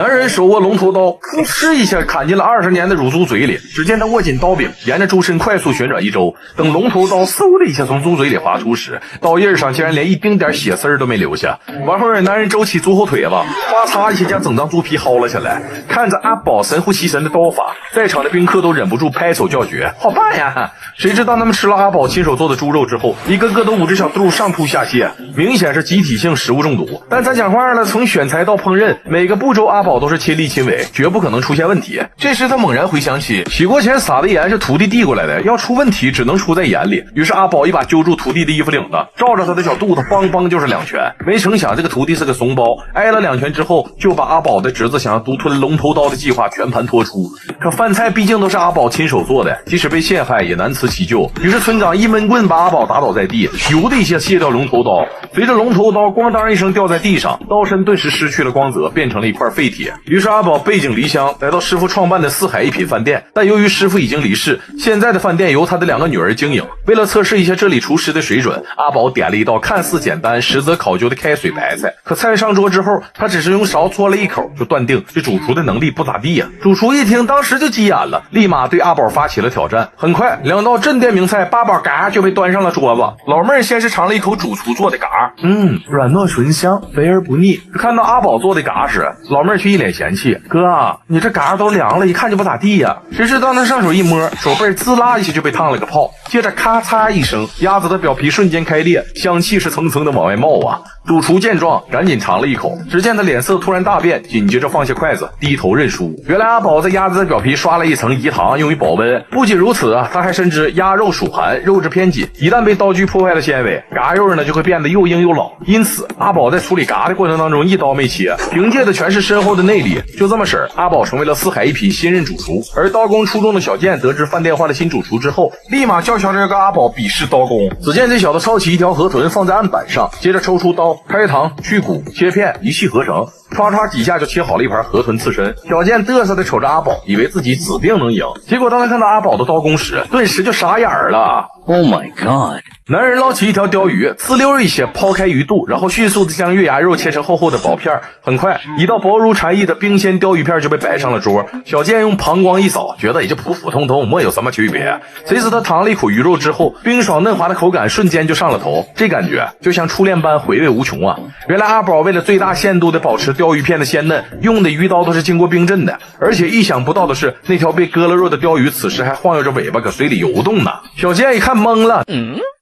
男人手握龙头刀，噗嗤一下砍进了20年的乳猪嘴里。只见他握紧刀柄，沿着猪身快速旋转一周。等龙头刀嗖的一下从猪嘴里划出时，刀印上竟然连一丁点血丝都没留下。完后男人周起猪后腿子，哗嚓一下将整张猪皮薅了下来。看着阿宝神乎其神的刀法，在场的宾客都忍不住拍手叫绝，好棒呀！谁知道他们吃了阿宝亲手做的猪肉之后，一个个都捂着小肚上吐下泻，明显是集体性食物中毒。但咱讲话了，从选材到烹饪，每个步骤阿宝都是亲力亲为，绝不可能出现问题。这时他猛然回想起，洗锅前撒的盐是徒弟递过来的，要出问题只能出在盐里。于是阿宝一把揪住徒弟的衣服领子，照着他的小肚子梆梆就是2拳。没成想这个徒弟是个怂包，挨了2拳之后，就把阿宝的侄子想要独吞龙头刀的计划全盘托出。可饭菜毕竟都是阿宝亲手做的，即使被陷害也难辞其咎。于是村长一闷棍把阿宝打倒在地，咻的一下卸掉龙头刀，随着龙头刀咣当一声掉在地上，刀身顿时失去了光泽，变成了一块废铁。于是阿宝背井离乡，来到师傅创办的四海一品饭店，但由于师傅已经离世，现在的饭店由他的2个女儿经营。为了测试一下这里厨师的水准，阿宝点了一道看似简单实则考究的开水白菜。可菜上桌之后，他只是用勺搓了一口，就断定这主厨的能力不咋地呀。主厨一听，当时就急眼了，立马对阿宝发起了挑战。很快2道镇店名菜八宝嘎就被端上了桌子。老妹儿先是尝了一口主厨做的嘎，软糯醇香，肥而不腻。看到阿宝做的嘎时，老妹儿却一脸嫌弃，哥，你这嘎都凉了，一看就不咋地呀。谁知道他上手一摸，手背滋啦一下就被烫了个泡，接着咔嚓一声，鸭子的表皮瞬间开裂，香气是层层的往外冒啊。主厨见状赶紧尝了一口，只见他脸色突然大变，紧接着放下筷子低头认输。原来阿宝在鸭子的表皮刷了一层饴糖用于保温，不仅如此他还深知鸭肉属寒，肉质偏紧，一旦被刀具破坏了纤维，嘎肉呢就会变得又硬又老。因此阿宝在处理嘎的过程当中一刀没切，凭借的全是深厚的内力。就这么式阿宝成为了四海一品新任主厨。而刀工出众的小健得知饭店换了新主厨之后，立马叫嚣着要跟阿宝比试刀工。只见这小子抄起一条河豚放在案板上，接着抽出刀开膛去骨切片，一气呵成，唰唰几下就切好了一盘河豚刺身。小健嘚瑟的瞅着阿宝，以为自己指定能赢，结果当他看到阿宝的刀工时，顿时就傻眼了。Oh my god！ 男人捞起一条鲷鱼，滋溜一些抛开鱼肚，然后迅速的将月牙肉切成厚厚的薄片。很快一道薄如蝉翼的冰鲜鲷鱼片就被摆上了桌。小健用膀胱一扫，觉得也就普普通通，没有什么区别。谁知他尝了一口鱼肉之后，冰爽嫩滑的口感瞬间就上了头，这感觉就像初恋般回味无穷啊。原来阿宝为了最大限度的保持鲷鱼片的鲜嫩，用的鱼刀都是经过冰镇的。而且意想不到的是，那条被割了肉的鲷鱼此时还晃悠着尾巴搁水里游动呢。小健一看懵了，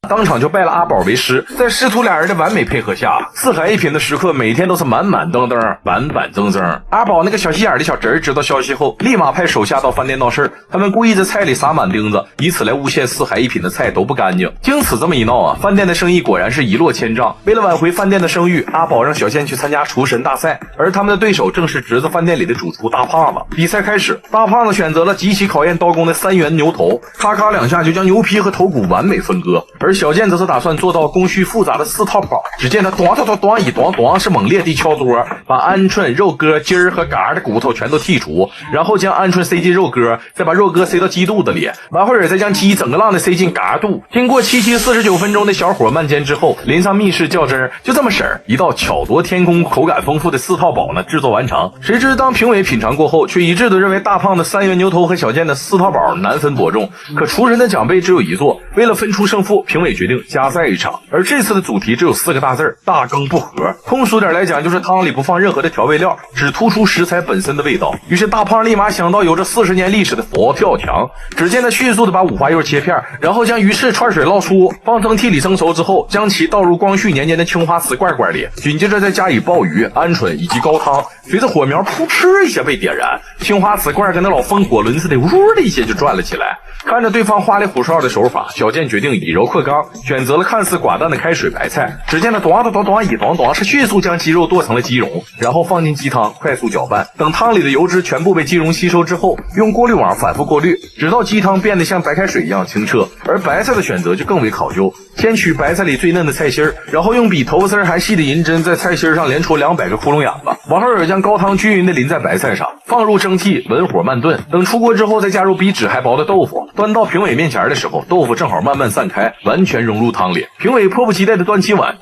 当场就拜了阿宝为师。在师徒俩人的完美配合下，四海一品的食客每天都是满满登登，板板正正。阿宝那个小心眼的小侄儿知道消息后，立马派手下到饭店闹事，他们故意在菜里撒满钉子，以此来诬陷四海一品的菜都不干净。经此这么一闹饭店的生意果然是一落千丈。为了挽回饭店的声誉，阿宝让小健去参加厨神大赛，而他们的对手正是侄子饭店里的主厨大胖子。比赛开始，大胖子选择了极其考验刀工的3元牛头，咔咔2下就将牛皮和头骨完美分割。而小健则是打算做到工序复杂的4套跑。只见他咚咚咚咚一咚咚是猛烈地敲桌，把鹌鹑、肉鸽、筋儿和嘎的骨头全都剔除，然后将鹌鹑塞进肉鸽，再把肉鸽塞到鸡肚子里，完会儿再将鸡整个浪的塞进嘎肚。经过749分钟的小火慢煎之后，淋上秘式较真，就这么一道巧夺天工、口感丰富的4套宝呢制作完成。谁知当评委品尝过后，却一致的认为大胖的3元牛头和小健的4套宝难分伯仲。可厨神的奖杯只有一座，为了分出胜负，评委决定加赛一场。而这次的主题只有4个大字：大羹不和。通俗点来讲，就是汤里不放任何的调味料，只突出食材本身的味道。于是大胖立马想到有着40年历史的佛跳墙。只见他迅速的把五花肉切片，然后将鱼翅串水捞出，放蒸屉里蒸熟之后，将其倒入光绪年间的青花瓷罐罐里，紧接着再加以鲍鱼、鹌鹑以及高汤。随着火苗噗嗤一下被点燃，青花瓷罐跟那老风火轮似的，呜的一下就转了起来。看着对方花里胡哨的手法，小健决定以柔克刚，选择了看似寡淡的开水白菜。只见他咚咚咚咚一咚咚是迅速将鸡肉剁成了鸡蓉，然后放进鸡汤，快速搅拌。等汤里的油脂全部被鸡蓉吸收之后，用过滤网反复过滤，直到鸡汤变得像白开水一样清澈。而白菜的选择就更为考究，先取白菜里最嫩的菜心儿，然后用比头发丝还细的银针在菜心上连戳200个窟窿眼子，王浩尔将高汤均匀地淋在白菜上，放入蒸屉，文火慢炖。等出锅之后，再加入比纸还薄的豆腐。端到评委面前的时候，豆腐正好慢慢散开，完全融入汤里。评委迫不及待地端起碗，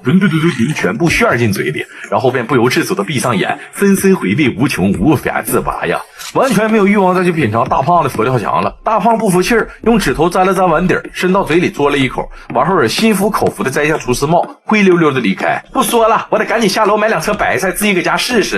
全部炫进嘴里，然后便不由自主地闭上眼，深深回味无穷，无法自拔呀！完全没有欲望再去品尝大胖的佛跳墙了。大胖不服气儿，用指头沾了沾碗底儿，伸到嘴里嘬了一口。王浩尔心服口服地摘下厨师帽，灰溜溜地离开。不说了，我得赶紧下楼买2车白菜，自己搁家试试。